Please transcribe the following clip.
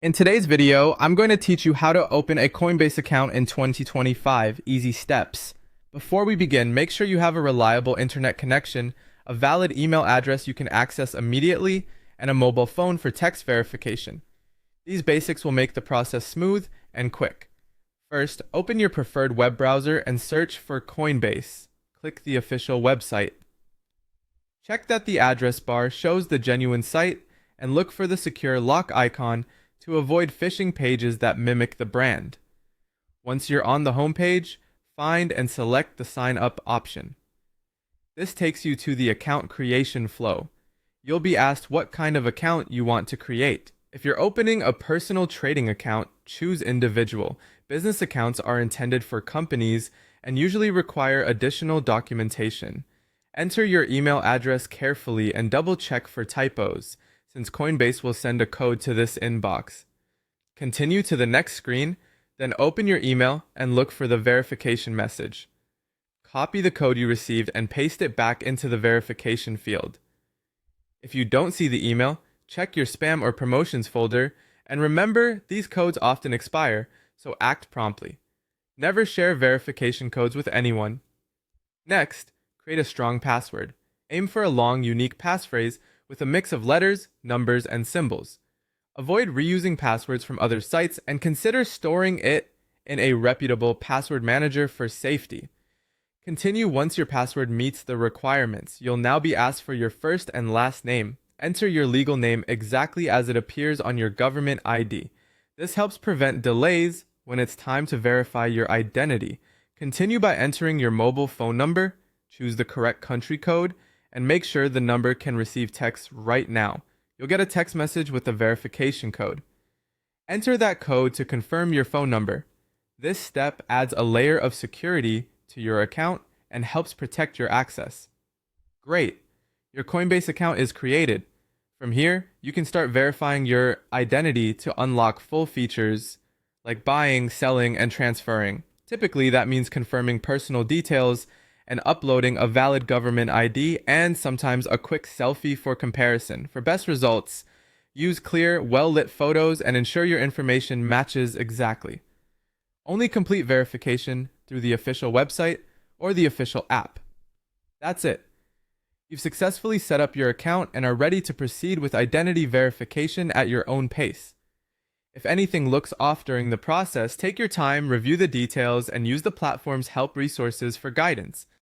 In today's video, I'm going to teach you how to open a Coinbase account in 2025, easy steps. Before we begin, make sure you have a reliable internet connection, a valid email address you can access immediately, and a mobile phone for text verification. These basics will make the process smooth and quick. First, open your preferred web browser and search for Coinbase. Click the official website. Check that the address bar shows the genuine site and look for the secure lock icon to avoid phishing pages that mimic the brand. Once you're on the homepage, find and select the Sign Up option. This takes you to the account creation flow. You'll be asked what kind of account you want to create. If you're opening a personal trading account, choose individual. Business accounts are intended for companies and usually require additional documentation. Enter your email address carefully and double check for typos, since Coinbase will send a code to this inbox. Continue to the next screen, then open your email and look for the verification message. Copy the code you received and paste it back into the verification field. If you don't see the email, check your spam or promotions folder, and remember, these codes often expire, so act promptly. Never share verification codes with anyone. Next, create a strong password. Aim for a long, unique passphrase with a mix of letters, numbers, and symbols. Avoid reusing passwords from other sites and consider storing it in a reputable password manager for safety. Continue once your password meets the requirements. You'll now be asked for your first and last name. Enter your legal name exactly as it appears on your government ID. This helps prevent delays when it's time to verify your identity. Continue by entering your mobile phone number, choose the correct country code, and make sure the number can receive text right now. You'll get a text message with the verification code. Enter that code to confirm your phone number. This step adds a layer of security to your account and helps protect your access. Great! Your Coinbase account is created. From here, you can start verifying your identity to unlock full features like buying, selling, and transferring. Typically, that means confirming personal details and uploading a valid government ID and sometimes a quick selfie for comparison. For best results, use clear, well-lit photos and ensure your information matches exactly. Only complete verification through the official website or the official app. That's it. You've successfully set up your account and are ready to proceed with identity verification at your own pace. If anything looks off during the process, take your time, review the details, and use the platform's help resources for guidance.